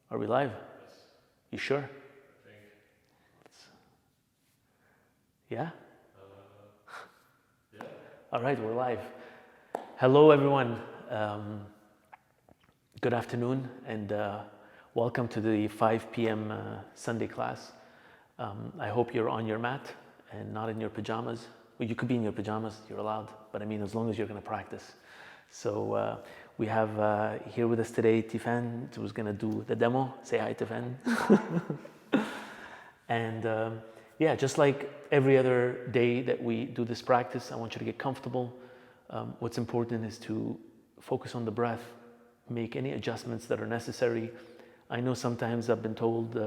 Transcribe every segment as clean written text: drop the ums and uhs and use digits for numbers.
Are we live? Yes. You sure? I think. Yeah? Yeah. All right, we're live. Hello, everyone. Good afternoon, and welcome to the 5 p.m. Sunday class. I hope you're on your mat and not in your pajamas. Well, you could be in your pajamas, you're allowed, but I mean, as long as you're going to practice. So we have here with us today Tifan, who's going to do the demo. Say hi, Tifan. And yeah, just like every other day that we do this practice, I want you to get comfortable. What's important is to focus on the breath, make any adjustments that are necessary. I know sometimes I've been told,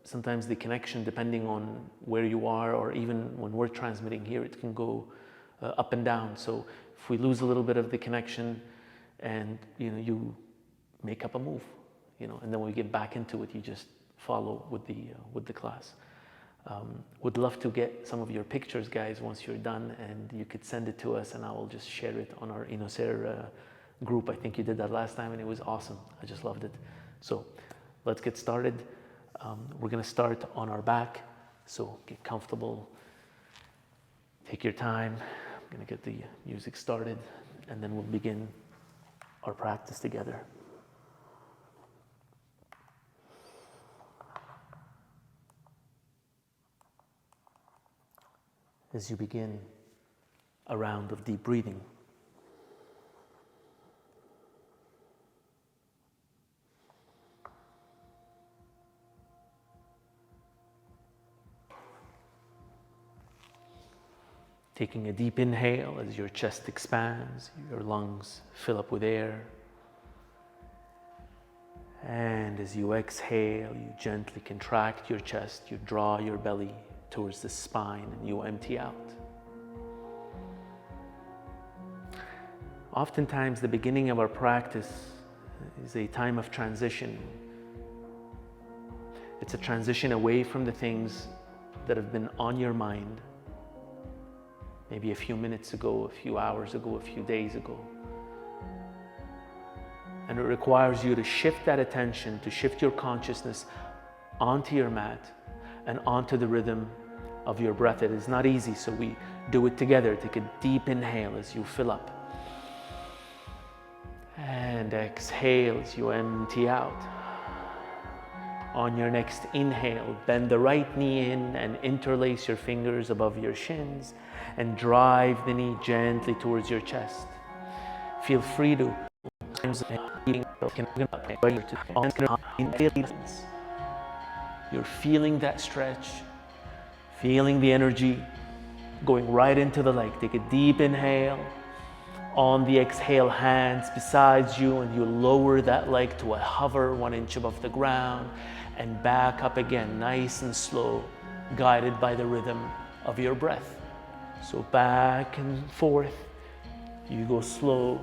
sometimes the connection, depending on where you are, or even when we're transmitting here, it can go up and down. So if we lose a little bit of the connection and you make up a move, and then when we get back into it, you just follow with the class. Would love to get some of your pictures, guys, once you're done, and you could send it to us, and I will just share it on our Inocer group. I think you did that last time, and it was awesome. I just loved it. So let's get started. We're going to start on our back, so get comfortable. Take your time. I'm going to get the music started, and then we'll begin our practice together. As you begin a round of deep breathing, taking a deep inhale as your chest expands, your lungs fill up with air. And as you exhale, you gently contract your chest, you draw your belly towards the spine, and you empty out. Oftentimes, the beginning of our practice is a time of transition. It's a transition away from the things that have been on your mind, maybe a few minutes ago, a few hours ago, a few days ago. And it requires you to shift that attention, to shift your consciousness onto your mat and onto the rhythm of your breath. It is not easy, so we do it together. Take a deep inhale as you fill up. And exhale as you empty out. On your next inhale, bend the right knee in and interlace your fingers above your shins and drive the knee gently towards your chest. Feel free to you're feeling that stretch, feeling the energy going right into the leg. Take a deep inhale. On the exhale, hands beside you, and you lower that leg to a hover 1 inch above the ground and back up again, nice and slow, guided by the rhythm of your breath. So back and forth, you go slow.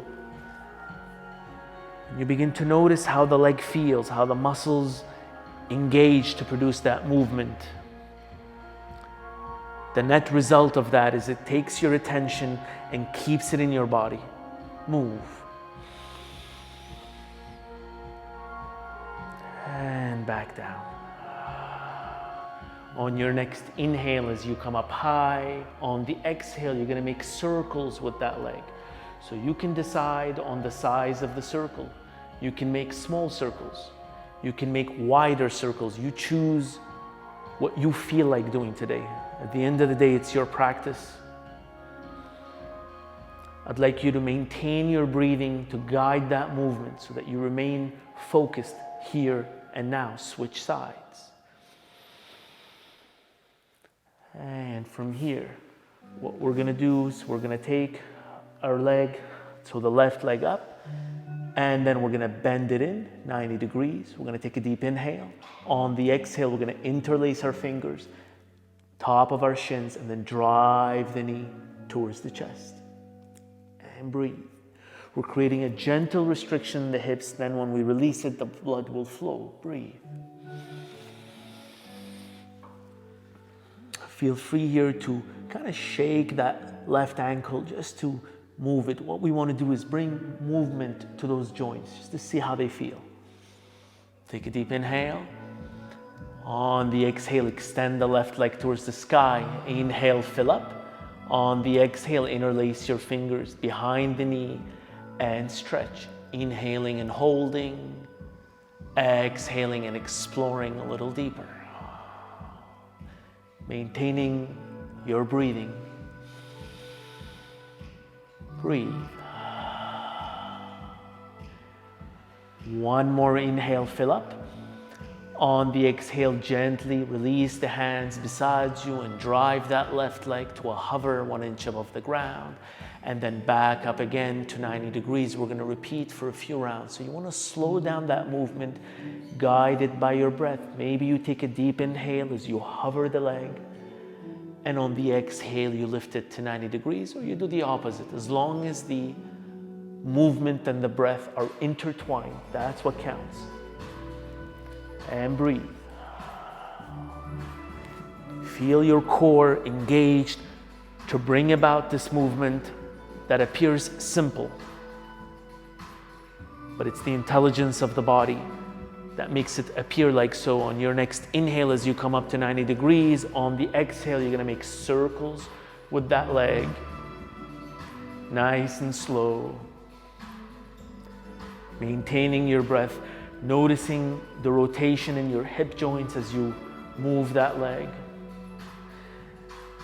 You begin to notice how the leg feels, how the muscles engage to produce that movement. The net result of that is it takes your attention and keeps it in your body. Move. And back down. On your next inhale, as you come up high, on the exhale, you're going to make circles with that leg. So you can decide on the size of the circle. You can make small circles. You can make wider circles. You choose what you feel like doing today. At the end of the day, it's your practice. I'd like you to maintain your breathing to guide that movement so that you remain focused here and now. Switch sides. And from here, what we're going to do is we're going to take our leg, so the left leg up, and then we're going to bend it in 90 degrees. We're going to take a deep inhale. On the exhale, we're going to interlace our fingers, top of our shins, and then drive the knee towards the chest. And breathe. We're creating a gentle restriction in the hips. Then when we release it, the blood will flow. Breathe. Feel free here to kind of shake that left ankle just to move it. What we want to do is bring movement to those joints just to see how they feel. Take a deep inhale. On the exhale, extend the left leg towards the sky. Inhale, fill up. On the exhale, interlace your fingers behind the knee and stretch. Inhaling and holding. Exhaling and exploring a little deeper. Maintaining your breathing. Breathe. One more inhale, fill up. On the exhale, gently release the hands beside you and drive that left leg to a hover 1 inch above the ground. And then back up again to 90 degrees. We're going to repeat for a few rounds. So you want to slow down that movement, guided by your breath. Maybe you take a deep inhale as you hover the leg. And on the exhale, you lift it to 90 degrees, or you do the opposite. As long as the movement and the breath are intertwined, that's what counts. And breathe. Feel your core engaged to bring about this movement that appears simple, but it's the intelligence of the body that makes it appear like so. On your next inhale, as you come up to 90 degrees, on the exhale, you're gonna make circles with that leg. Nice and slow. Maintaining your breath, noticing the rotation in your hip joints as you move that leg.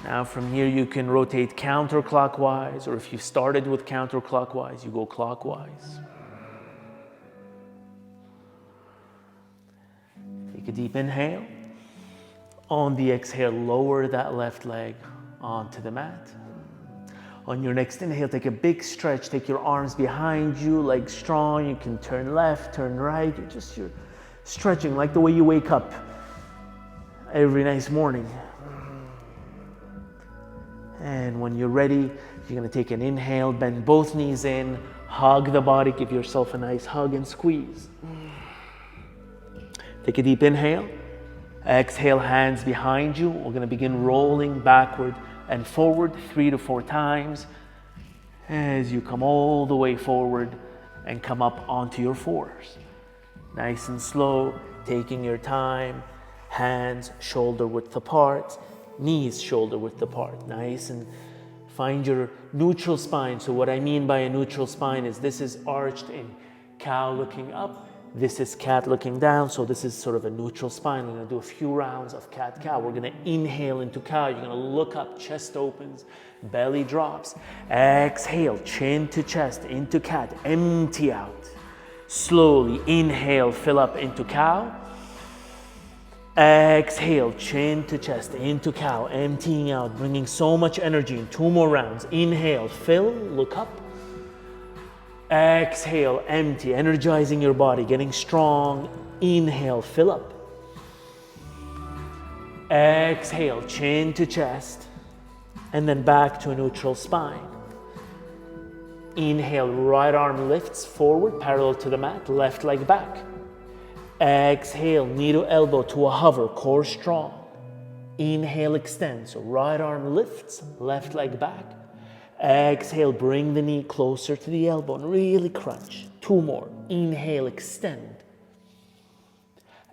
Now from here, you can rotate counterclockwise, or if you started with counterclockwise, you go clockwise. Take a deep inhale. On the exhale, lower that left leg onto the mat. On your next inhale, take a big stretch. Take your arms behind you, legs strong. You can turn left, turn right. You're stretching like the way you wake up every nice morning. And when you're ready, you're gonna take an inhale, bend both knees in, hug the body, give yourself a nice hug and squeeze. Take a deep inhale. Exhale, hands behind you. We're gonna begin rolling backward and forward 3 to 4 times as you come all the way forward and come up onto your fours. Nice and slow, taking your time. Hands shoulder width apart, knees shoulder width apart. Nice, and find your neutral spine. So what I mean by a neutral spine is this is arched in cow looking up. This is cat looking down, so this is sort of a neutral spine. We're gonna do a few rounds of cat-cow. We're gonna inhale into cow. You're gonna look up, chest opens, belly drops. Exhale, chin to chest, into cat, empty out. Slowly inhale, fill up into cow. Exhale, chin to chest, into cow, emptying out, bringing so much energy in 2 more rounds. Inhale, fill, look up. Exhale, empty, energizing your body, getting strong. Inhale, fill up. Exhale, chin to chest, and then back to a neutral spine. Inhale, right arm lifts forward, parallel to the mat, left leg back. Exhale, knee to elbow to a hover, core strong. Inhale, extend, so right arm lifts, left leg back. Exhale, bring the knee closer to the elbow and really crunch. 2 more. Inhale, extend.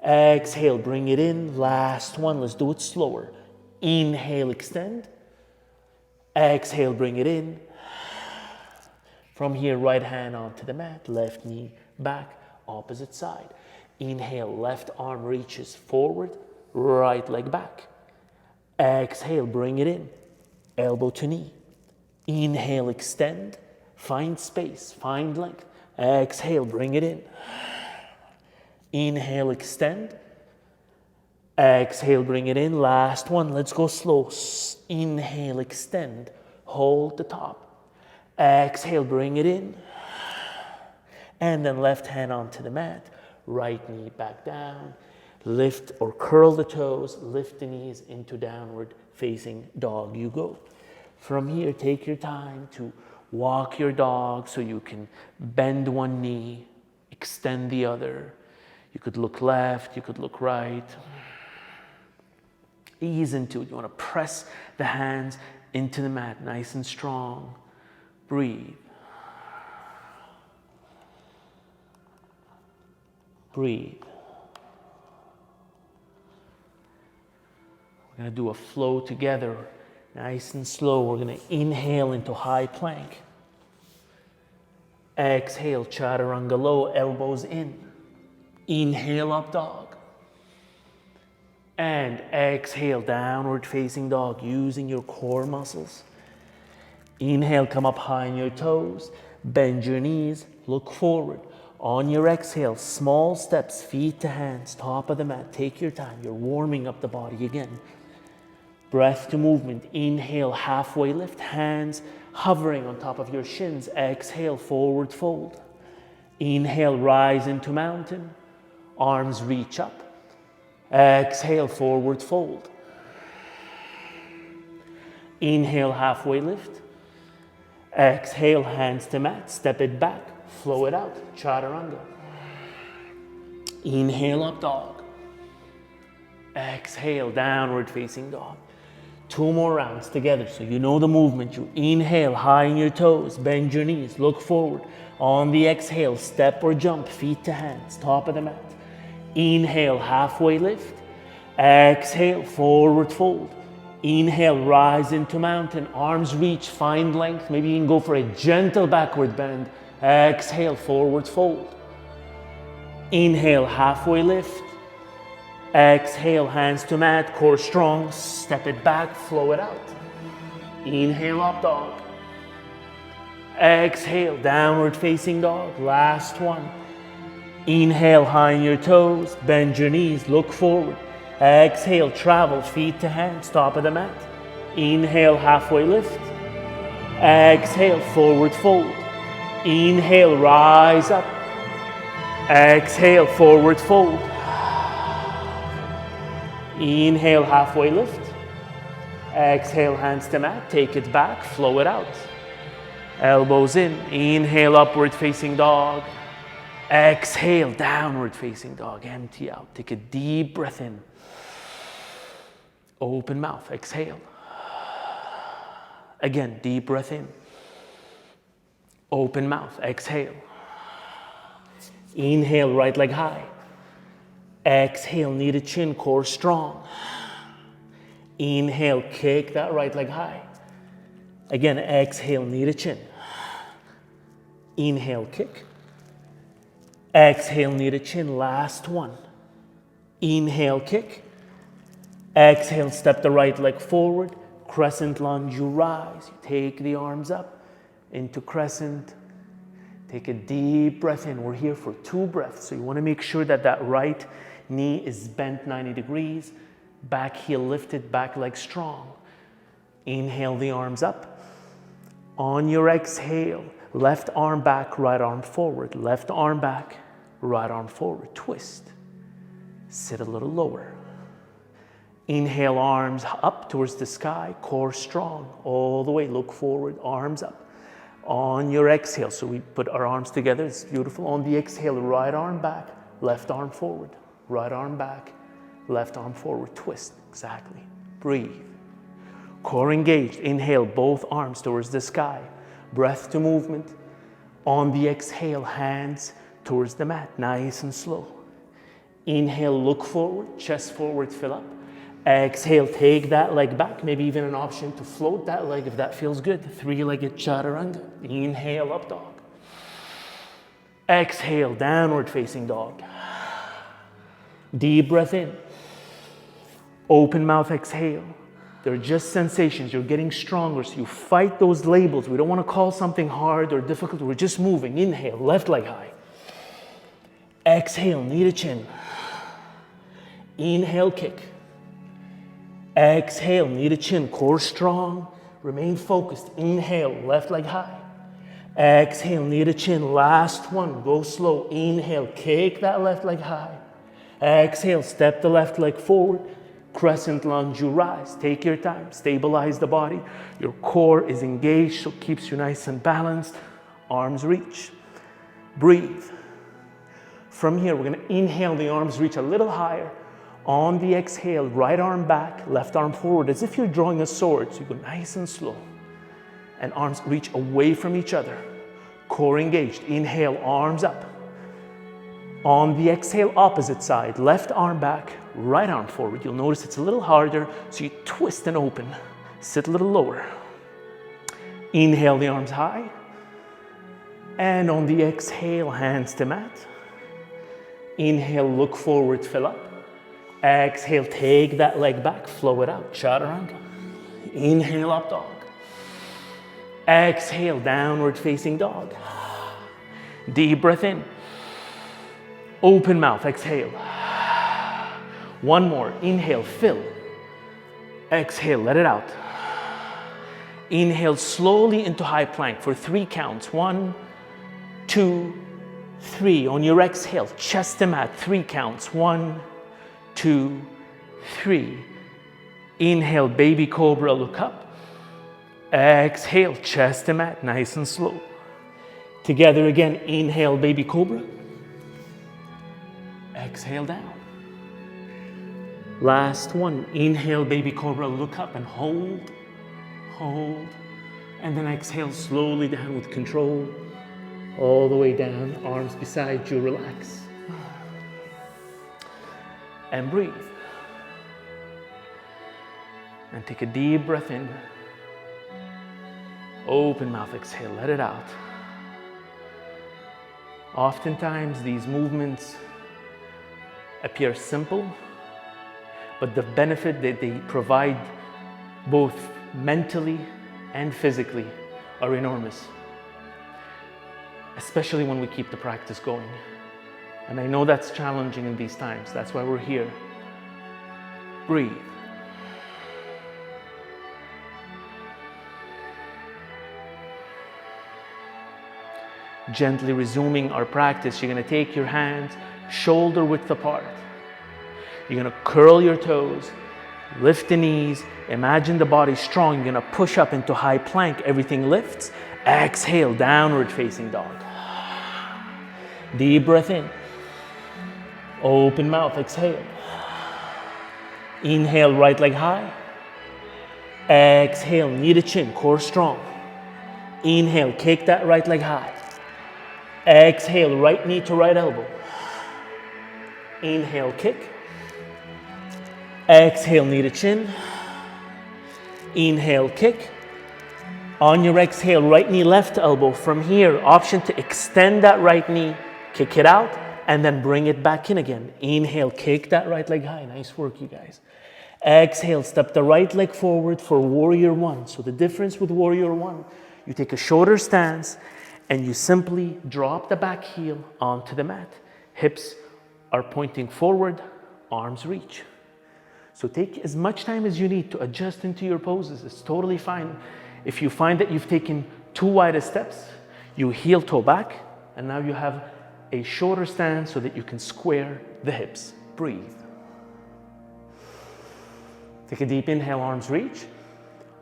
Exhale, bring it in. Last one, let's do it slower. Inhale, extend. Exhale, bring it in. From here, right hand onto the mat, left knee back, opposite side. Inhale, left arm reaches forward, right leg back. Exhale, bring it in. Elbow to knee. Inhale, extend, find space, find length. Exhale, bring it in. Inhale, extend. Exhale, bring it in. Last one, let's go slow. Inhale, extend, hold the top. Exhale, bring it in. And then left hand onto the mat, right knee back down. Lift or curl the toes, lift the knees into downward facing dog you go. From here, take your time to walk your dog so you can bend one knee, extend the other. You could look left, you could look right. Ease into it. You want to press the hands into the mat, nice and strong. Breathe. Breathe. We're gonna do a flow together, nice and slow. We're gonna inhale into high plank. Exhale, chaturanga low, elbows in. Inhale, up dog. And exhale, downward facing dog, using your core muscles. Inhale, come up high on your toes. Bend your knees, look forward. On your exhale, small steps, feet to hands, top of the mat. Take your time. You're warming up the body again. Breath to movement. Inhale, halfway lift. Hands hovering on top of your shins. Exhale, forward fold. Inhale, rise into mountain. Arms reach up. Exhale, forward fold. Inhale, halfway lift. Exhale, hands to mat. Step it back. Flow it out. Chaturanga. Inhale, up dog. Exhale, downward facing dog. 2 more rounds together so you know the movement. You inhale, high in your toes, bend your knees, look forward. On the exhale, step or jump, feet to hands, top of the mat. Inhale, halfway lift. Exhale, forward fold. Inhale, rise into mountain, arms reach, find length. Maybe you can go for a gentle backward bend. Exhale, forward fold. Inhale, halfway lift. Exhale, hands to mat, core strong. Step it back, flow it out. Inhale, up dog. Exhale, downward facing dog. Last one. Inhale, high on your toes, bend your knees, look forward. Exhale, travel, feet to hands, top of the mat. Inhale, halfway lift. Exhale, forward fold. Inhale, rise up. Exhale, forward fold. Inhale, halfway lift. Exhale, hands to mat. Take it back, flow it out. Elbows in. Inhale, upward facing dog. Exhale, downward facing dog. Empty out. Take a deep breath in. Open mouth. Exhale. Again, deep breath in. Open mouth. Exhale. Inhale, right leg high. Exhale, knee to chin, core strong. Inhale, kick that right leg high. Again, exhale, knee to chin. Inhale, kick. Exhale, knee to chin, last one. Inhale, kick. Exhale, step the right leg forward. Crescent lunge, you rise. You take the arms up into crescent. Take a deep breath in. We're here for 2 breaths. So you want to make sure that that right knee is bent 90 degrees. Back heel lifted, back leg strong. Inhale the arms up. On your exhale, left arm back, right arm forward. Left arm back, right arm forward. Twist. Sit a little lower. Inhale, arms up towards the sky, core strong. All the way, look forward, arms up. On your exhale, so we put our arms together, it's beautiful. On the exhale, right arm back, left arm forward. Right arm back, left arm forward. Twist, exactly. Breathe. Core engaged. Inhale, both arms towards the sky. Breath to movement. On the exhale, hands towards the mat, nice and slow. Inhale, look forward, chest forward, fill up. Exhale, take that leg back. Maybe even an option to float that leg if that feels good. 3-legged chaturanga. Inhale, up dog. Exhale, downward facing dog. Deep breath in. Open mouth, exhale. They're just sensations. You're getting stronger, so you fight those labels. We don't want to call something hard or difficult. We're just moving. Inhale, left leg high. Exhale, knee to chin. Inhale, kick. Exhale, knee to chin, core strong. Remain focused. Inhale, left leg high. Exhale, knee to chin. Last one, go slow. Inhale, kick that left leg high. Exhale, step the left leg forward. Crescent lunge, you rise. Take your time, stabilize the body. Your core is engaged, so it keeps you nice and balanced. Arms reach. Breathe. From here, we're gonna inhale, the arms reach a little higher. On the exhale, right arm back, left arm forward, as if you're drawing a sword. So you go nice and slow. And arms reach away from each other. Core engaged. Inhale, arms up. On the exhale, opposite side, left arm back, right arm forward. You'll notice it's a little harder, so you twist and open. Sit a little lower. Inhale the arms high. And on the exhale, hands to mat. Inhale, look forward, fill up. Exhale, take that leg back, flow it out, chaturanga. Inhale, up dog. Exhale, downward facing dog. Deep breath in. Open mouth, exhale. One more, inhale, fill. Exhale, let it out. Inhale slowly into high plank for 3 counts. 1, 2, 3. On your exhale, chest to mat, 3 counts. 1, 2, 3. Inhale, baby cobra, look up. Exhale, chest to mat, nice and slow. Together again, inhale, baby cobra. Exhale down. Last one, inhale, baby cobra, look up and hold, hold. And then exhale slowly down with control, all the way down, arms beside you, relax. And breathe. And take a deep breath in. Open mouth, exhale, let it out. Oftentimes these movements appear simple, but the benefit that they provide both mentally and physically are enormous, especially when we keep the practice going. And I know that's challenging in these times. That's why we're here. Breathe. Gently resuming our practice, you're going to take your hands shoulder width apart. You're going to curl your toes, lift the knees, imagine the body strong. You're going to push up into high plank. Everything lifts. Exhale, downward facing dog. Deep breath in. Open mouth, exhale. Inhale, right leg high. Exhale, knee to chin, core strong. Inhale, kick that right leg high. Exhale, right knee to right elbow. Inhale, kick. Exhale, knee to chin. Inhale, kick. On your exhale, right knee, left elbow. From here, option to extend that right knee, kick it out, and then bring it back in again. Inhale, kick that right leg high. Nice work, you guys. Exhale, step the right leg forward for warrior one. So the difference with warrior one, you take a shoulder stance and you simply drop the back heel onto the mat. Hips are pointing forward, arms reach. So take as much time as you need to adjust into your poses. It's totally fine. If you find that you've taken too wide of steps, you heel toe back, and now you have a shorter stance so that you can square the hips. Breathe. Take a deep inhale, arms reach.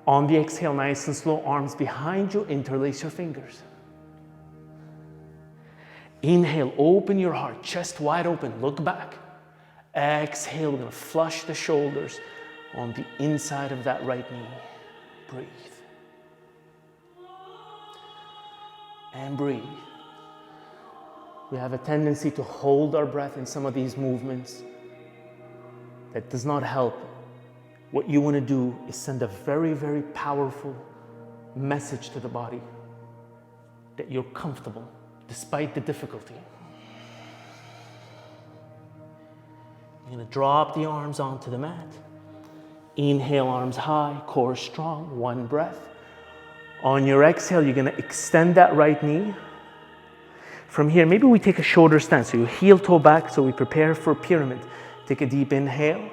On the exhale, nice and slow, arms behind you, interlace your fingers. Inhale, open your heart, chest wide open, look back. Exhale, we're going to flush the shoulders on the inside of that right knee. Breathe. And breathe. We have a tendency to hold our breath in some of these movements. That does not help. What you want to do is send a very, very powerful message to the body that you're comfortable despite the difficulty. You're going to drop the arms onto the mat. Inhale, arms high, core strong, one breath. On your exhale, you're going to extend that right knee. From here, maybe we take a shoulder stance. So you heel toe back, so we prepare for pyramid. Take a deep inhale.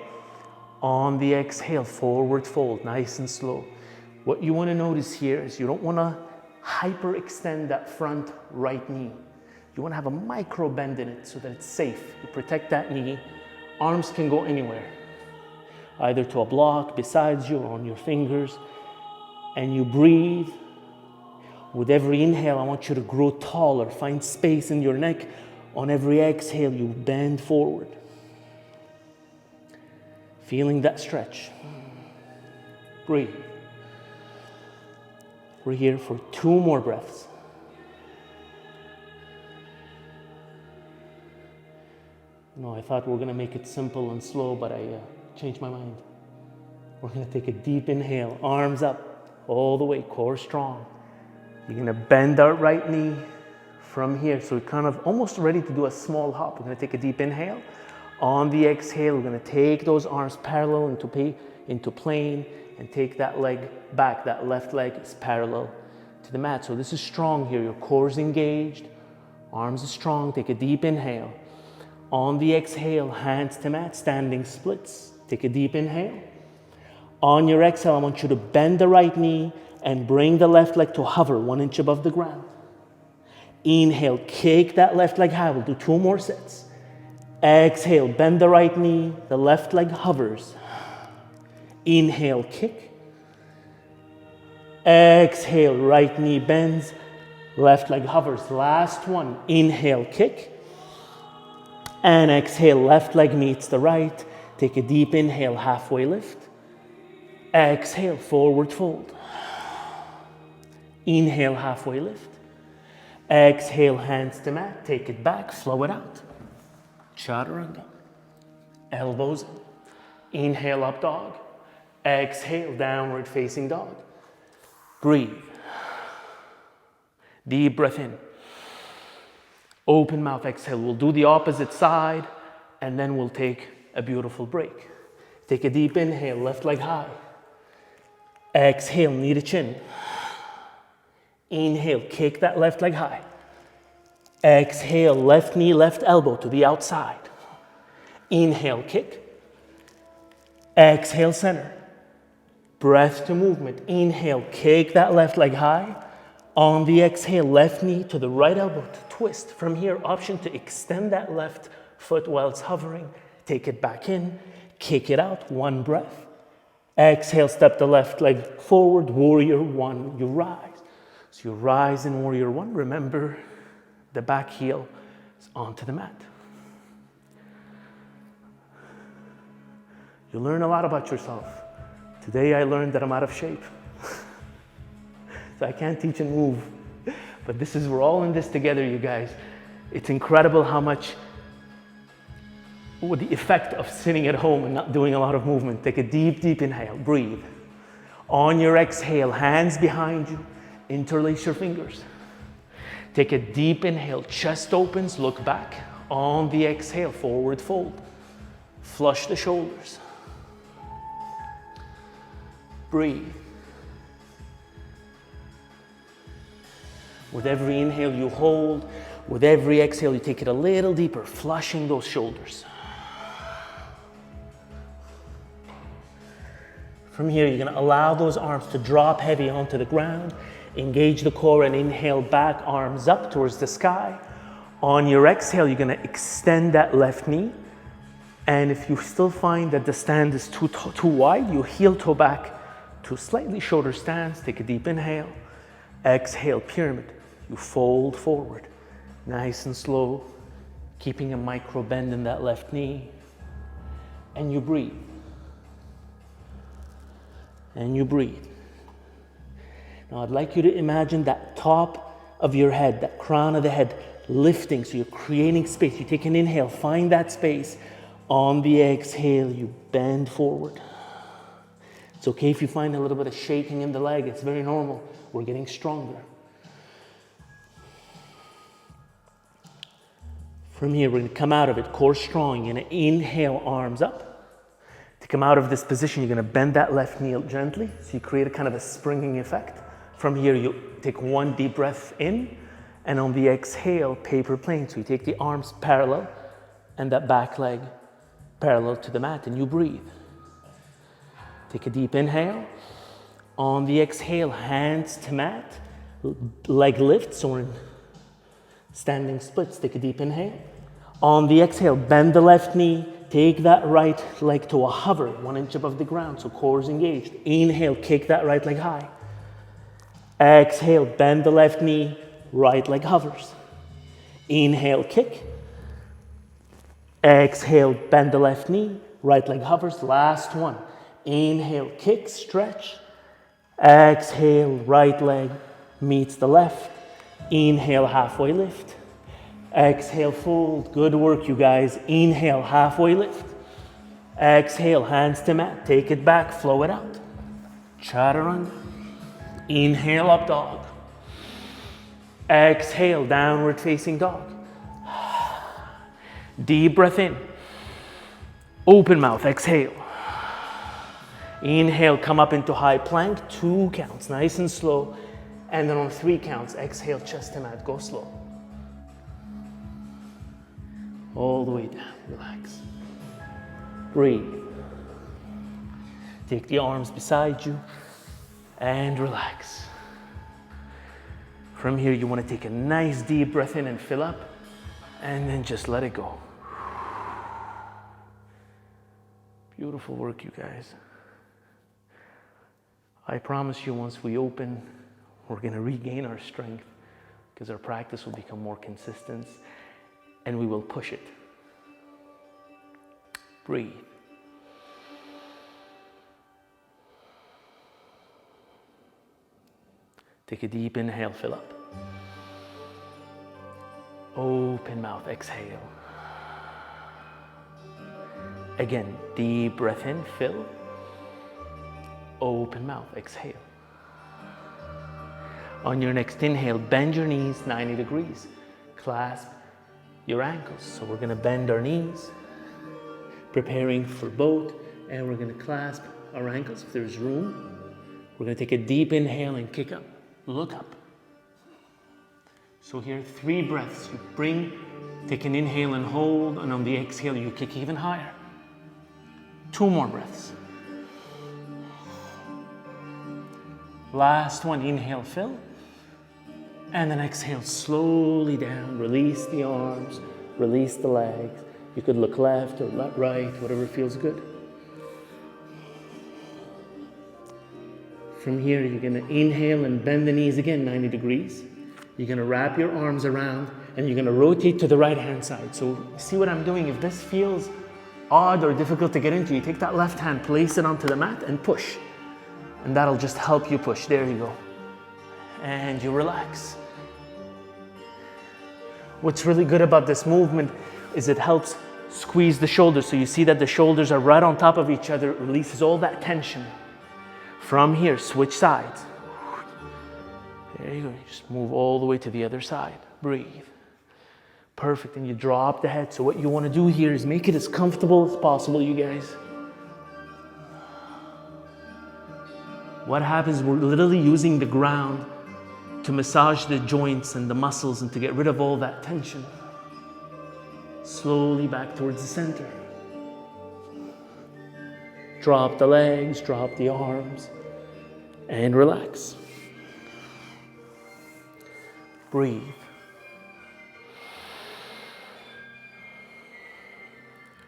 On the exhale, forward fold, nice and slow. What you want to notice here is you don't want to hyperextend that front right knee. You want to have a micro bend in it so that it's safe. You protect that knee. Arms can go anywhere, either to a block besides you or on your fingers. And you breathe. With every inhale, I want you to grow taller. Find space in your neck. On every exhale, you bend forward. Feeling that stretch. Breathe. We're here for 2 more breaths. No, I thought we were gonna make it simple and slow, but I changed my mind. We're gonna take a deep inhale, arms up, all the way, core strong. You're gonna bend our right knee from here. So we're kind of almost ready to do a small hop. We're gonna take a deep inhale. On the exhale, we're gonna take those arms parallel into plane and take that leg back. That left leg is parallel to the mat. So this is strong here. Your core is engaged, arms are strong. Take a deep inhale. On the exhale, hands to mat, standing splits. Take a deep inhale. On your exhale, I want you to bend the right knee and bring the left leg to hover 1 inch above the ground. Inhale, kick that left leg high. We'll do 2 more sets. Exhale, bend the right knee, the left leg hovers. Inhale, kick. Exhale, right knee bends, left leg hovers. Last one, inhale, kick. And exhale, left leg meets the right. Take a deep inhale, halfway lift. Exhale, forward fold. Inhale, halfway lift. Exhale, hands to mat. Take it back, flow it out. Chaturanga. Elbows in. Inhale, up dog. Exhale, downward facing dog. Breathe. Deep breath in. Open mouth, exhale. We'll do the opposite side, and then we'll take a beautiful break. Take a deep inhale, left leg high. Exhale, knee to chin. Inhale, kick that left leg high. Exhale, left knee, left elbow to the outside. Inhale, kick. Exhale, center. Breath to movement. Inhale, kick that left leg high. On the exhale, left knee to the right elbow to twist. From here, option to extend that left foot while it's hovering. Take it back in, kick it out, 1 breath. Exhale, step the left leg forward, warrior 1, you rise. So you rise in warrior 1. Remember, the back heel is onto the mat. You learn a lot about yourself. Today I learned that I'm out of shape. So I can't teach and move. But we're all in this together, you guys. It's incredible how much, the effect of sitting at home and not doing a lot of movement. Take a deep, deep inhale, breathe. On your exhale, hands behind you, interlace your fingers. Take a deep inhale, chest opens, look back. On the exhale, forward fold. Flush the shoulders. Breathe. With every inhale you hold, with every exhale you take it a little deeper, flushing those shoulders. From here, you're going to allow those arms to drop heavy onto the ground. Engage the core and inhale back, arms up towards the sky. On your exhale, you're going to extend that left knee. And if you still find that the stand is too wide, you heel toe back to a slightly shorter stance. Take a deep inhale. Exhale, pyramid. You fold forward, nice and slow, keeping a micro bend in that left knee. And you breathe. And you breathe. Now I'd like you to imagine that top of your head, that crown of the head, lifting. So you're creating space. You take an inhale, find that space. On the exhale, you bend forward. It's okay if you find a little bit of shaking in the leg. It's very normal. We're getting stronger. From here, we're going to come out of it, core strong. You're going to inhale, arms up. To come out of this position, you're going to bend that left knee gently. So you create a kind of a springing effect. From here, you take 1 deep breath in. And on the exhale, paper plane. So you take the arms parallel and that back leg parallel to the mat. And you breathe. Take a deep inhale. On the exhale, hands to mat. Leg lift. So we're in standing splits. Take a deep inhale. On the exhale, bend the left knee. Take that right leg to a hover 1 inch above the ground. So core is engaged. Inhale, kick that right leg high. Exhale, bend the left knee. Right leg hovers. Inhale, kick. Exhale, bend the left knee. Right leg hovers. Last one. Inhale, kick, stretch. Exhale, right leg meets the left. Inhale, halfway lift. Exhale, fold. Good work, you guys. Inhale, halfway lift. Exhale, hands to mat. Take it back, flow it out. Chaturanga. Inhale, up dog. Exhale, downward facing dog. Deep breath in. Open mouth, exhale. Inhale, come up into high plank. 2 counts, nice and slow. And then on 3 counts, exhale, chest to mat, go slow. All the way down, relax. Breathe. Take the arms beside you and relax. From here, you want to take a nice deep breath in and fill up, and then just let it go. Beautiful work, you guys. I promise you, once we open, we're going to regain our strength because our practice will become more consistent and we will push it. Breathe. Take a deep inhale, fill up. Open mouth, exhale. Again, deep breath in, fill. Open mouth, exhale. On your next inhale, bend your knees 90 degrees. Clasp your ankles. So we're going to bend our knees, preparing for both, and we're going to clasp our ankles if there's room. We're going to take a deep inhale and kick up. Look up. So here, 3 breaths. You take an inhale and hold, and on the exhale, you kick even higher. 2 more breaths. Last one, inhale, fill. And then exhale slowly down. Release the arms, release the legs. You could look left or right, whatever feels good. From here, you're going to inhale and bend the knees again 90 degrees. You're going to wrap your arms around and you're going to rotate to the right hand side. So see what I'm doing? If this feels odd or difficult to get into, you take that left hand, place it onto the mat and push. And that'll just help you push. There you go. And you relax. What's really good about this movement is it helps squeeze the shoulders. So you see that the shoulders are right on top of each other. It releases all that tension. From here, switch sides. There you go. You just move all the way to the other side. Breathe. Perfect. And you drop the head. So what you want to do here is make it as comfortable as possible, you guys. What happens, we're literally using the ground to massage the joints and the muscles and to get rid of all that tension. Slowly back towards the center. Drop the legs, drop the arms, and relax. Breathe.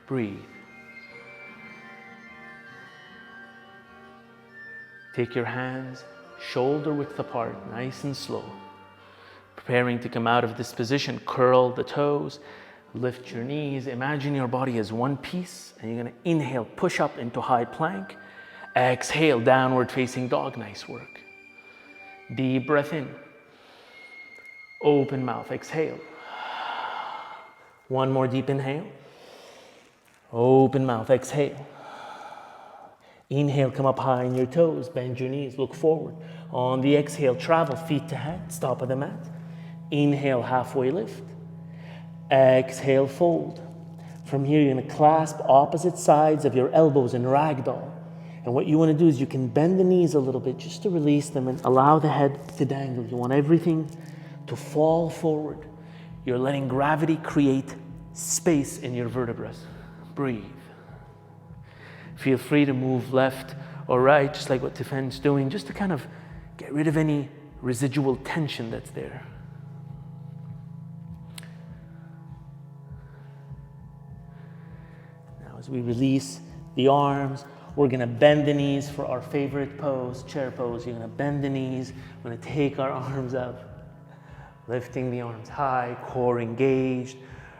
Breathe. Take your hands shoulder width apart, nice and slow. Preparing to come out of this position, curl the toes, lift your knees. Imagine your body as one piece, and you're going to inhale, push up into high plank. Exhale, downward facing dog. Nice work. Deep breath in. Open mouth, exhale. One more deep inhale. Open mouth, exhale. Inhale, come up high on your toes, bend your knees, look forward. On the exhale, travel feet to head, stop at the mat. Inhale, halfway lift. Exhale, fold. From here, you're going to clasp opposite sides of your elbows in ragdoll. And what you want to do is you can bend the knees a little bit just to release them and allow the head to dangle. You want everything to fall forward. You're letting gravity create space in your vertebrae. Breathe. Feel free to move left or right, just like what Tifen's doing, just to kind of get rid of any residual tension that's there. Now, as we release the arms, we're going to bend the knees for our favorite pose, chair pose. You're going to bend the knees. We're going to take our arms up, lifting the arms high, core engaged.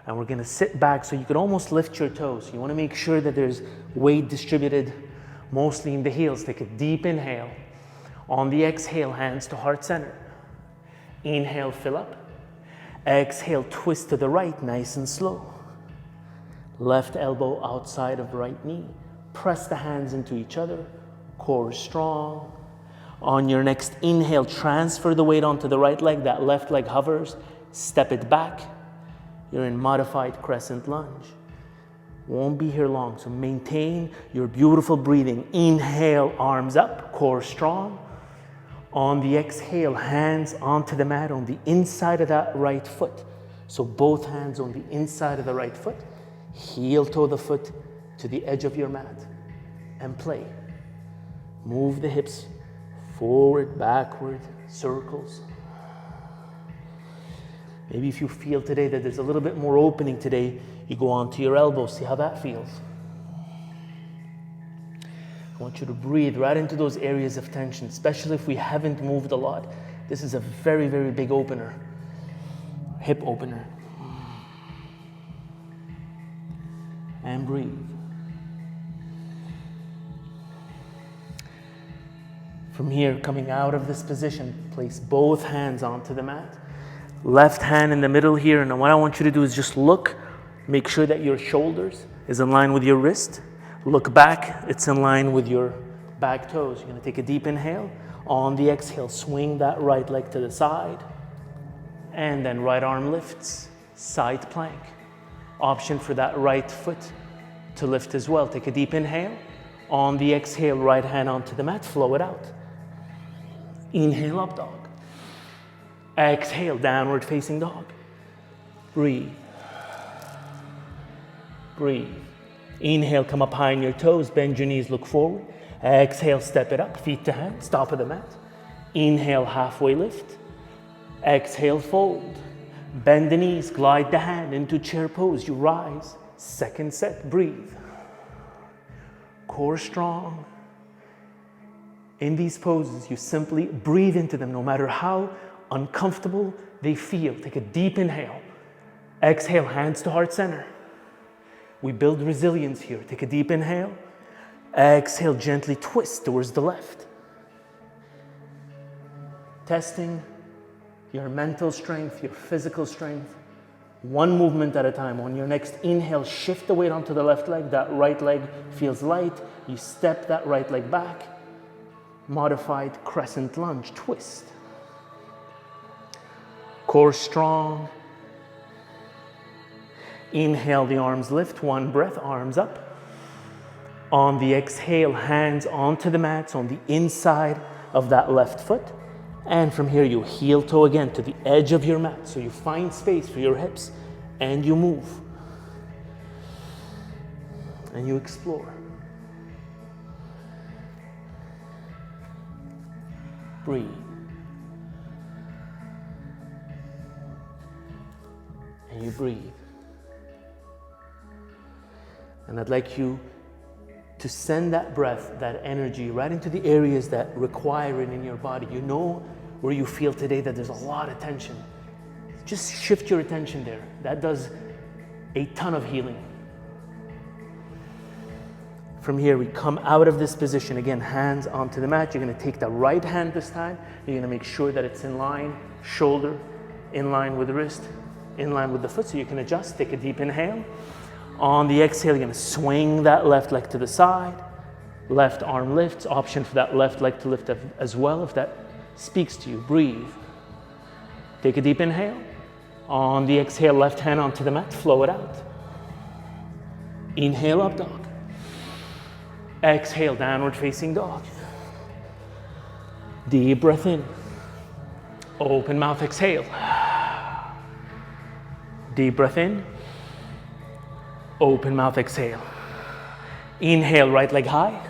And we're going to sit back so you could almost lift your toes. You want to make sure that there's weight distributed mostly in the heels. Take a deep inhale. On the exhale, hands to heart center. Inhale, fill up. Exhale, twist to the right, nice and slow. Left elbow outside of right knee. Press the hands into each other. Core strong. On your next inhale, transfer the weight onto the right leg. That left leg hovers. Step it back. You're in modified crescent lunge. Won't be here long, so maintain your beautiful breathing. Inhale, arms up, core strong. On the exhale, hands onto the mat on the inside of that right foot. So both hands on the inside of the right foot. Heel toe the foot to the edge of your mat and play. Move the hips forward, backward, circles. Maybe if you feel today that there's a little bit more opening today, you go onto your elbows, see how that feels. I want you to breathe right into those areas of tension, especially if we haven't moved a lot. This is a very, very big opener, hip opener. And breathe. From here, coming out of this position, place both hands onto the mat. Left hand in the middle here, and what I want you to do is just look, make sure that your shoulders is in line with your wrist. Look back, it's in line with your back toes. You're gonna take a deep inhale. On the exhale, swing that right leg to the side, and then right arm lifts, side plank. Option for that right foot to lift as well. Take a deep inhale. On the exhale, right hand onto the mat, flow it out. Inhale, up dog. Exhale, downward facing dog. Breathe. Breathe. Inhale, come up high on your toes, bend your knees, look forward. Exhale, step it up, feet to hands, top of the mat. Inhale, halfway lift. Exhale, fold. Bend the knees, glide the hand into chair pose. You rise. Second set, breathe. Core strong. In these poses, you simply breathe into them no matter how uncomfortable they feel. Take a deep inhale. Exhale, hands to heart center. We build resilience here. Take a deep inhale. Exhale, gently twist towards the left. Testing your mental strength, your physical strength. One movement at a time. On your next inhale, shift the weight onto the left leg. That right leg feels light. You step that right leg back. Modified crescent lunge, twist. Core strong. Inhale, the arms lift. One breath, arms up. On the exhale, hands onto the mats on the inside of that left foot. And from here, you heel toe again to the edge of your mat. So you find space for your hips and you move. And you explore. Breathe. And you breathe. And I'd like you to send that breath, that energy, right into the areas that require it in your body. You know where you feel today that there's a lot of tension. Just shift your attention there. That does a ton of healing. From here, we come out of this position. Again, hands onto the mat. You're gonna take the right hand this time. You're gonna make sure that it's in line, shoulder in line with the wrist, in line with the foot, so you can adjust. Take a deep inhale. On the exhale, you're gonna swing that left leg to the side. Left arm lifts. Option for that left leg to lift as well if that speaks to you. Breathe. Take a deep inhale. On the exhale, left hand onto the mat, flow it out. Inhale, up dog. Exhale, downward facing dog. Deep breath in. Open mouth, exhale. Deep breath in. Open mouth, exhale. Inhale, right leg high.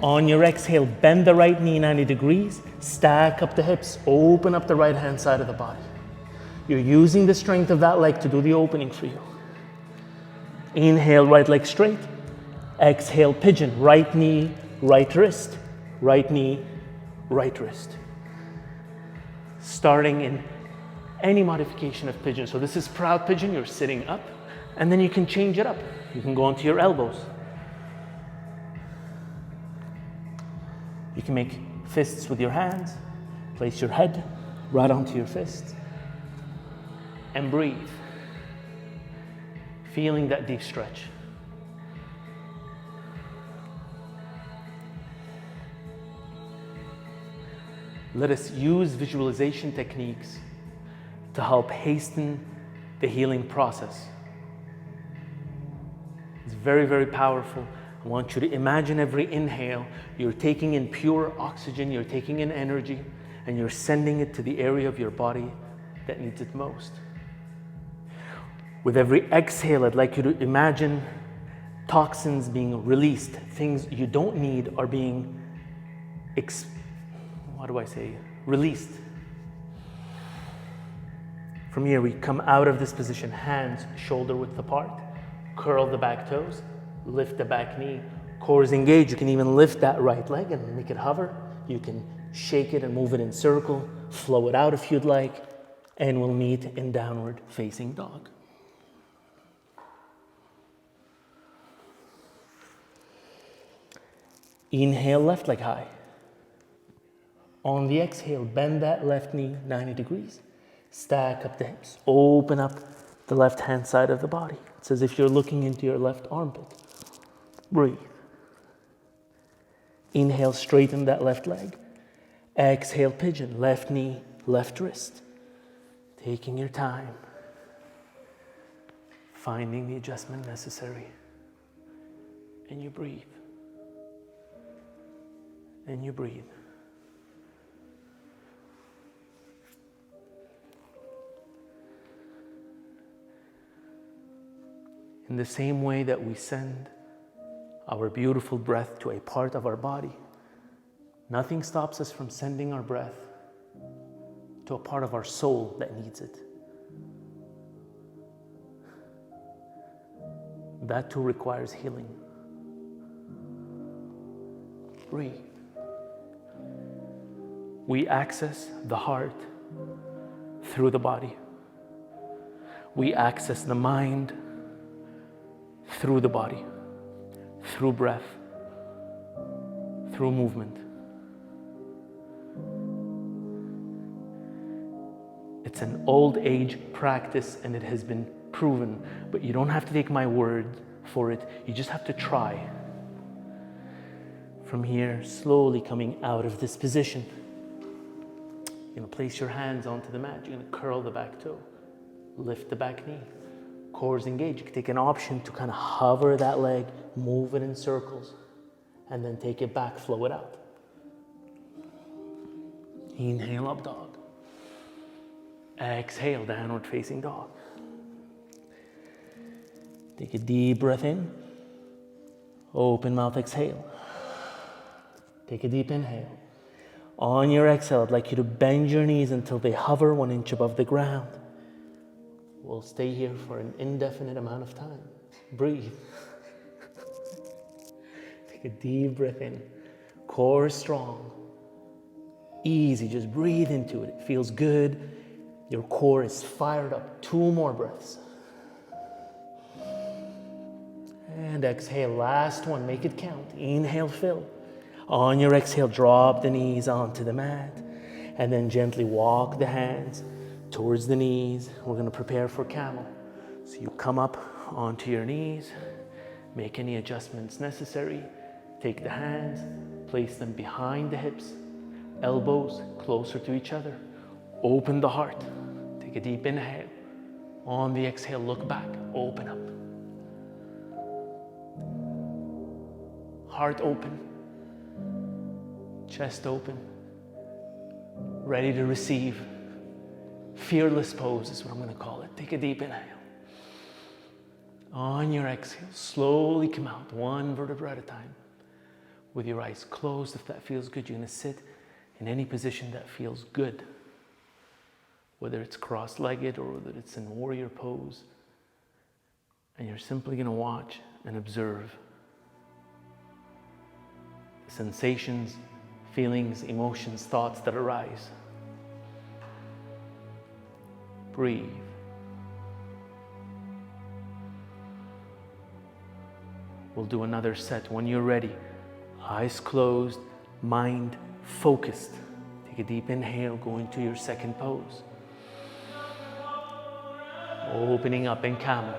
On your exhale, bend the right knee 90 degrees. Stack up the hips. Open up the right hand side of the body. You're using the strength of that leg to do the opening for you. Inhale, right leg straight. Exhale, pigeon. Right knee, right wrist. Right knee, right wrist. Starting in any modification of pigeon. So this is proud pigeon. You're sitting up. And then you can change it up. You can go onto your elbows. You can make fists with your hands. Place your head right onto your fists. and breathe. Feeling that deep stretch. Let us use visualization techniques to help hasten the healing process. It's very, very powerful. I want you to imagine every inhale, you're taking in pure oxygen, you're taking in energy, and you're sending it to the area of your body that needs it most. With every exhale, I'd like you to imagine toxins being released. Things you don't need are being, released. From here, we come out of this position, hands shoulder width apart, curl the back toes, lift the back knee, core is engaged. You can even lift that right leg and make it hover. You can shake it and move it in circle, flow it out if you'd like, and we'll meet in downward facing dog. Inhale, left leg high. On the exhale, bend that left knee 90 degrees. Stack up the hips. Open up the left hand side of the body. It's as if you're looking into your left armpit. Breathe. Inhale, straighten that left leg. Exhale, pigeon. Left knee, left wrist. Taking your time. Finding the adjustment necessary. And you breathe. And you breathe. In the same way that we send our beautiful breath to a part of our body, nothing stops us from sending our breath to a part of our soul that needs it. That too requires healing. Breathe. We access the heart through the body. We access the mind through the body, through breath, through movement. It's an old age practice and it has been proven, but you don't have to take my word for it. You just have to try. From here, slowly coming out of this position, you're going to place your hands onto the mat. You're going to curl the back toe, lift the back knee. Core is engaged. You can take an option to kind of hover that leg, move it in circles, and then take it back, flow it out. Inhale, up dog. Exhale, downward facing dog. Take a deep breath in. Open mouth, exhale. Take a deep inhale. On your exhale, I'd like you to bend your knees until they hover 1 inch above the ground. We'll stay here for an indefinite amount of time. Breathe. Take a deep breath in. Core strong. Easy, just breathe into it. It feels good. Your core is fired up. 2 more breaths. And exhale, last one, make it count. Inhale, fill. On your exhale, drop the knees onto the mat and then gently walk the hands towards the knees. We're going to prepare for camel. So you come up onto your knees, make any adjustments necessary. Take the hands, place them behind the hips, elbows closer to each other. Open the heart. Take a deep inhale. On the exhale, look back, open up. Heart open. Chest open, ready to receive. Fearless pose is what I'm going to call it. Take a deep inhale. On your exhale, slowly come out, 1 vertebra at a time. With your eyes closed, if that feels good, you're going to sit in any position that feels good. Whether it's cross-legged or whether it's in warrior pose. And you're simply going to watch and observe the sensations, feelings, emotions, thoughts that arise. Breathe. We'll do another set when you're ready. Eyes closed, mind focused. Take a deep inhale, go into your second pose. Opening up in camel.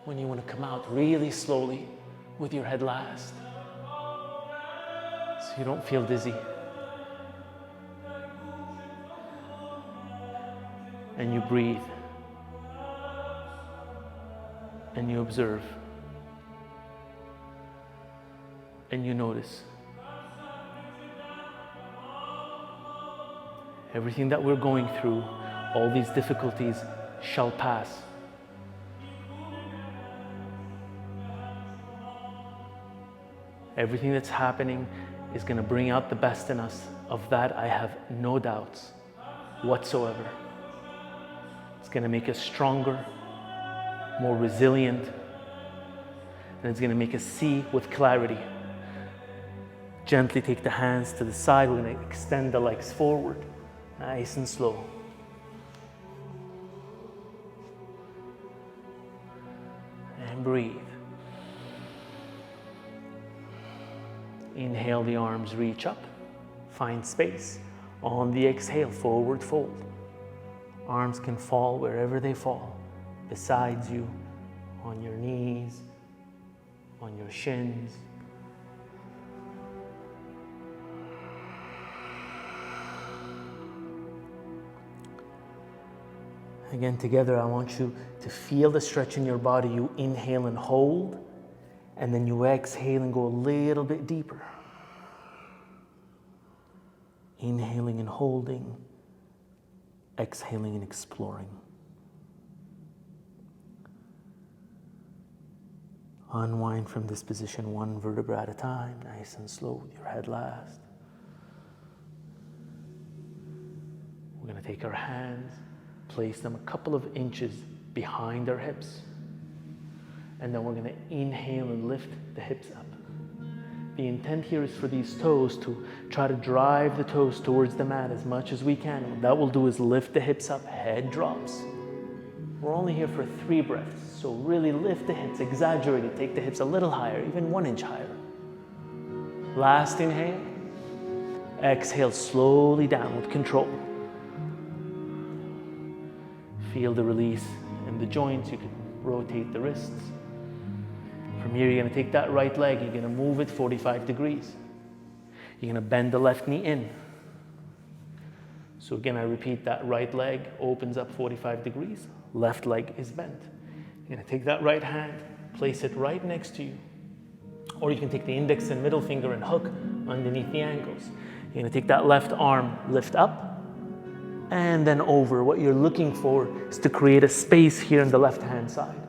When you want to come out really slowly with your head last, so you don't feel dizzy. And you breathe. And you observe. And you notice. Everything that we're going through, all these difficulties shall pass. Everything that's happening is going to bring out the best in us. Of that, I have no doubts whatsoever. It's going to make us stronger, more resilient, and it's going to make us see with clarity. Gently take the hands to the side. We're going to extend the legs forward, nice and slow. And breathe. Inhale, the arms reach up, find space. On the exhale, forward fold. Arms can fall wherever they fall, besides you, on your knees, on your shins. Again, together, I want you to feel the stretch in your body. You inhale and hold. And then you exhale and go a little bit deeper. Inhaling and holding, exhaling and exploring. Unwind from this position one vertebra at a time, nice and slow with your head last. We're going to take our hands, place them a couple of inches behind our hips. And then we're going to inhale and lift the hips up. The intent here is for these toes to try to drive the toes towards the mat as much as we can. What that will do is lift the hips up, head drops. We're only here for 3 breaths, so really lift the hips, exaggerate it, take the hips a little higher, even 1 inch higher. Last inhale, exhale slowly down with control. Feel the release in the joints. You can rotate the wrists. From here, you're going to take that right leg, you're going to move it 45 degrees. You're going to bend the left knee in. So again, I repeat, that right leg opens up 45 degrees, left leg is bent. You're going to take that right hand, place it right next to you. Or you can take the index and middle finger and hook underneath the ankles. You're going to take that left arm, lift up, and then over. What you're looking for is to create a space here on the left-hand side.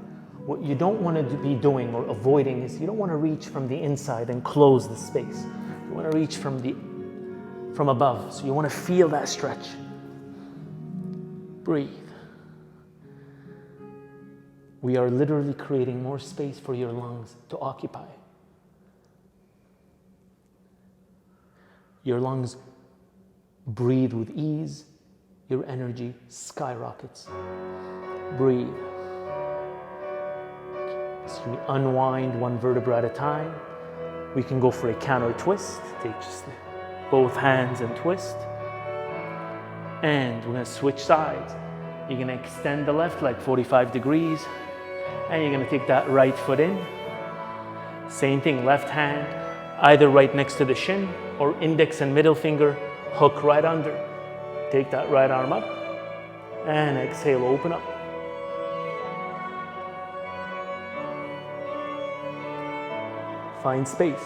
What you don't want to be doing or avoiding is you don't want to reach from the inside and close the space. You want to reach from above. So you want to feel that stretch. Breathe. We are literally creating more space for your lungs to occupy. Your lungs breathe with ease. Your energy skyrockets. Breathe. So you unwind 1 vertebra at a time. We can go for a counter twist. Take just both hands and twist. And we're going to switch sides. You're going to extend the left leg 45 degrees. And you're going to take that right foot in. Same thing, left hand, either right next to the shin or index and middle finger, hook right under. Take that right arm up. And exhale, open up. Find space.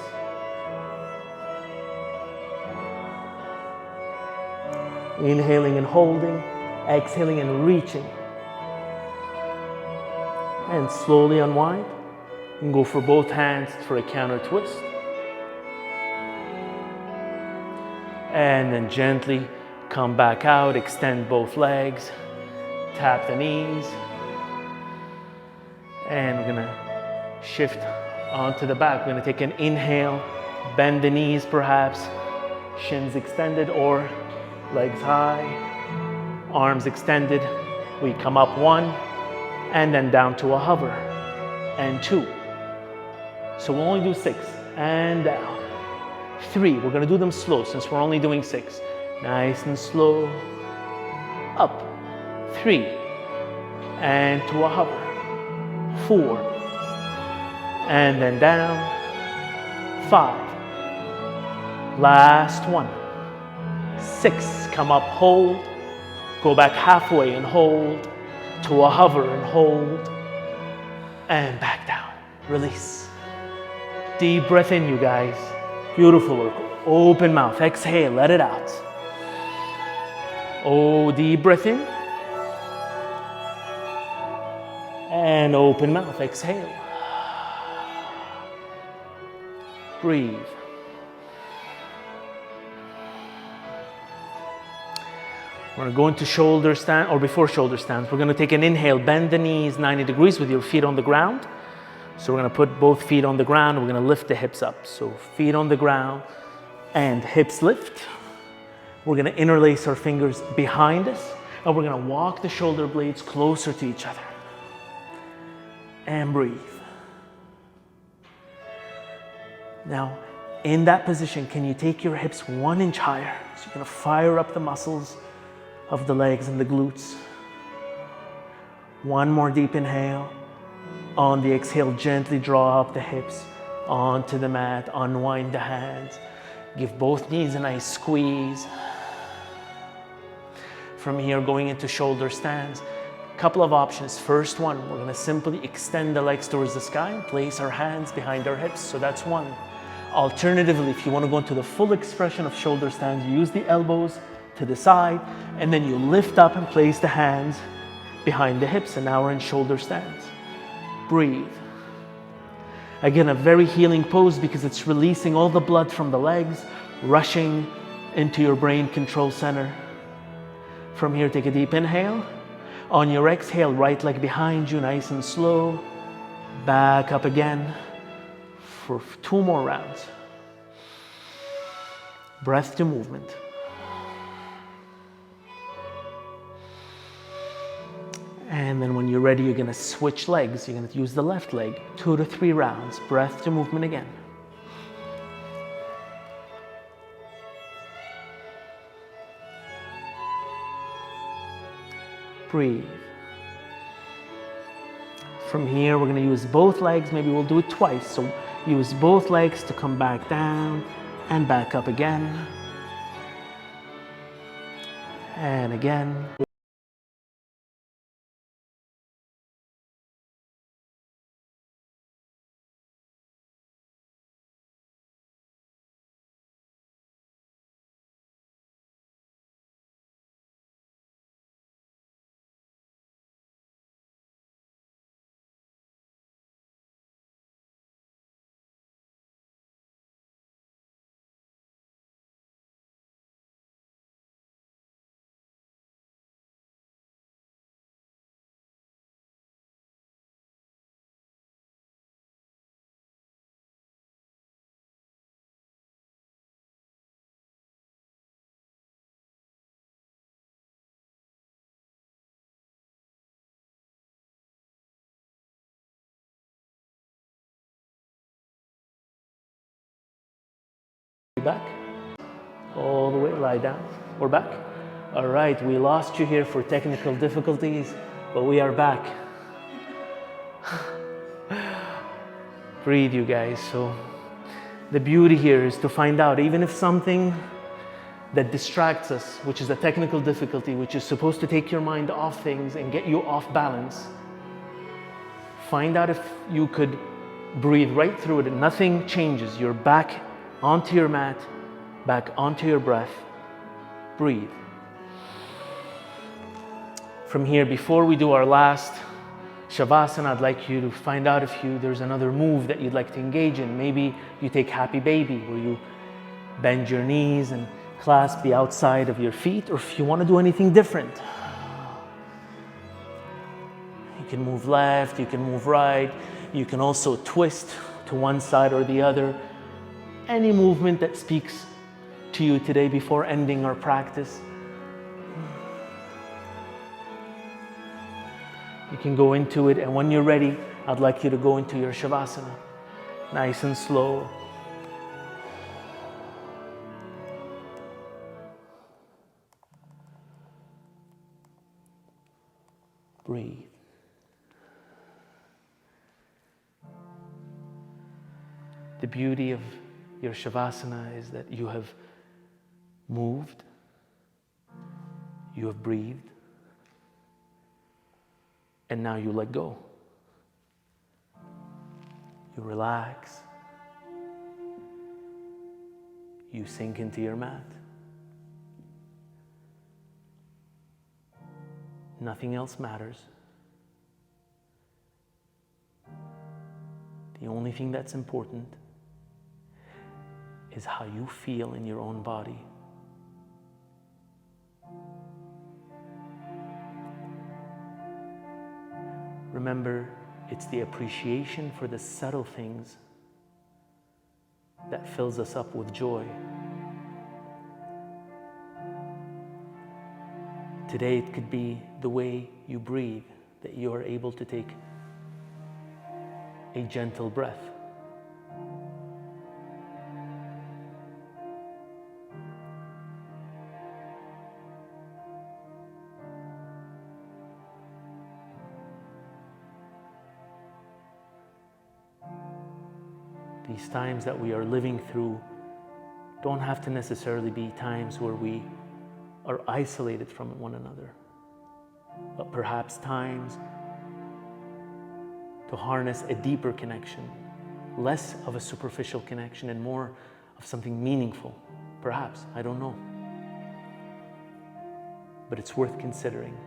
Inhaling and holding, exhaling and reaching. And slowly unwind. And go for both hands for a counter twist. And then gently come back out, extend both legs, tap the knees. And we're gonna shift onto the back. We're going to take an inhale, bend the knees perhaps, shins extended or legs high, arms extended. We come up 1 and then down to a hover, and 2 So we'll only do 6. And down. 3. We're going to do them slow since we're only doing 6. Nice and slow. Up. 3. And to a hover. 4. And then down. 5. Last one. 6. Come up, hold. Go back halfway and hold. To a hover and hold. And back down. Release. Deep breath in, you guys. Beautiful work. Open mouth. Exhale. Let it out. Oh, deep breath in. And open mouth. Exhale. Breathe. We're going to go into shoulder stand, or before shoulder stands, we're going to take an inhale, bend the knees 90 degrees with your feet on the ground. So we're going to put both feet on the ground. We're going to lift the hips up. So feet on the ground and hips lift. We're going to interlace our fingers behind us, and we're going to walk the shoulder blades closer to each other. And breathe. Now, in that position, can you take your hips 1 inch higher? So you're going to fire up the muscles of the legs and the glutes. One more deep inhale. On the exhale, gently draw up the hips onto the mat, unwind the hands. Give both knees a nice squeeze. From here, going into shoulder stands. Couple of options. First one, we're going to simply extend the legs towards the sky and place our hands behind our hips. So that's one. Alternatively, if you want to go into the full expression of shoulder stands, you use the elbows to the side, and then you lift up and place the hands behind the hips, and now we're in shoulder stands. Breathe. Again, a very healing pose because it's releasing all the blood from the legs, rushing into your brain control center. From here, take a deep inhale. On your exhale, right leg behind you, nice and slow. Back up again for 2 more rounds. Breath to movement. And then when you're ready, you're going to switch legs. You're going to use the left leg. 2 to 3 rounds. Breath to movement again. Breathe. From here, we're going to use both legs. Maybe we'll do it twice. So use both legs to come back down and back up again. And again. Back. All the way, lie down. We're back. All right, we lost you here for technical difficulties, but we are back. Breathe, you guys. So the beauty here is to find out, even if something that distracts us, which is a technical difficulty, which is supposed to take your mind off things and get you off balance, find out if you could breathe right through it and nothing changes. You're back onto your mat, back onto your breath. Breathe. From here, before we do our last Shavasana, I'd like you to find out if there's another move that you'd like to engage in. Maybe you take Happy Baby, where you bend your knees and clasp the outside of your feet, or if you want to do anything different. You can move left, you can move right, you can also twist to one side or the other. Any movement that speaks to you today before ending our practice. You can go into it, and when you're ready, I'd like you to go into your Shavasana. Nice and slow. Breathe. The beauty of your Shavasana is that you have moved, you have breathed, and now you let go. You relax. You sink into your mat. Nothing else matters. The only thing that's important is how you feel in your own body. Remember, it's the appreciation for the subtle things that fills us up with joy. Today it could be the way you breathe, that you are able to take a gentle breath. These times that we are living through don't have to necessarily be times where we are isolated from one another, but perhaps times to harness a deeper connection, less of a superficial connection and more of something meaningful. Perhaps, I don't know. But it's worth considering.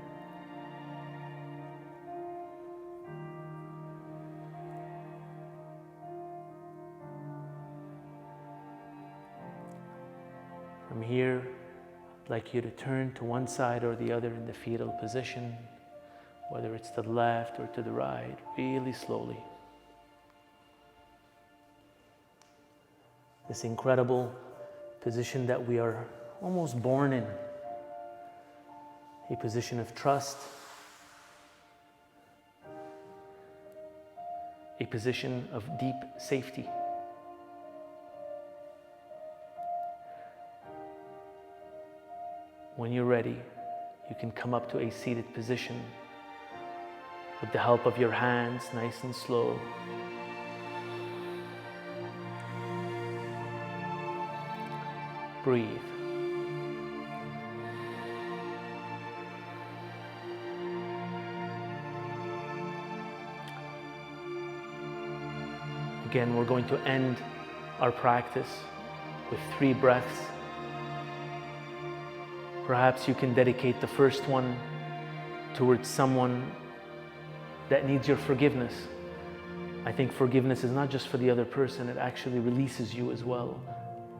From here, I'd like you to turn to one side or the other in the fetal position, whether it's to the left or to the right, really slowly. This incredible position that we are almost born in, a position of trust, a position of deep safety. When you're ready, you can come up to a seated position with the help of your hands, nice and slow. Breathe. Again, we're going to end our practice with 3 breaths. Perhaps you can dedicate the first one towards someone that needs your forgiveness. I think forgiveness is not just for the other person, it actually releases you as well,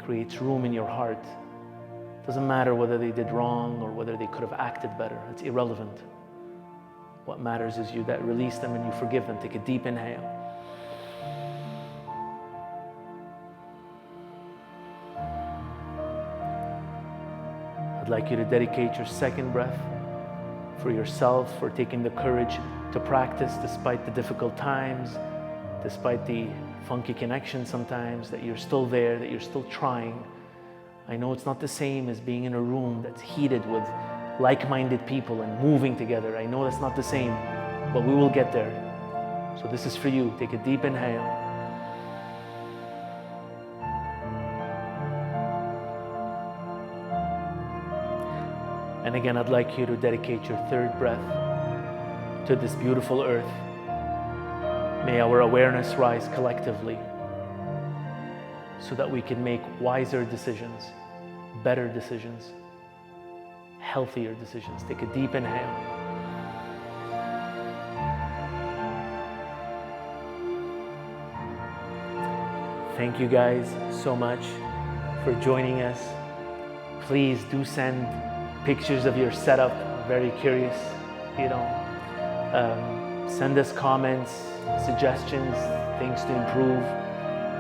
creates room in your heart. It doesn't matter whether they did wrong or whether they could have acted better, it's irrelevant. What matters is you that release them and you forgive them. Take a deep inhale. I'd like you to dedicate your second breath for yourself, for taking the courage to practice despite the difficult times, despite the funky connection sometimes, that you're still there, that you're still trying. I know it's not the same as being in a room that's heated with like-minded people and moving together. I know that's not the same, but we will get there. So this is for you. Take a deep inhale. And again, I'd like you to dedicate your third breath to this beautiful earth. May our awareness rise collectively so that we can make wiser decisions, better decisions, healthier decisions. Take a deep inhale. Thank you guys so much for joining us. Please do send pictures of your setup. I'm very curious, send us comments, suggestions, things to improve.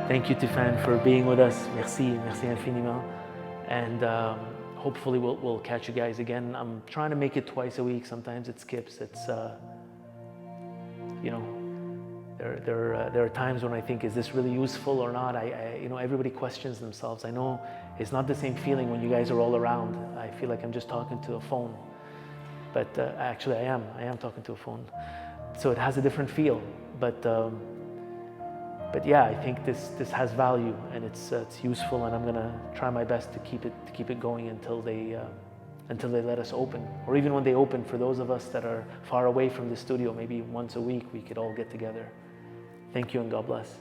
Thank you, Tiffany, for being with us. Merci infiniment. And hopefully we'll catch you guys again. I'm trying to make it twice a week. Sometimes it skips. It's, There are times when I think, is this really useful or not? Everybody questions themselves. I know it's not the same feeling when you guys are all around. I feel like I'm just talking to a phone, but actually I am talking to a phone. So it has a different feel, but yeah, I think this has value, and it's useful, and I'm gonna try my best to keep it going until they let us open, or even when they open. For those of us that are far away from the studio, maybe once a week we could all get together. Thank you, and God bless.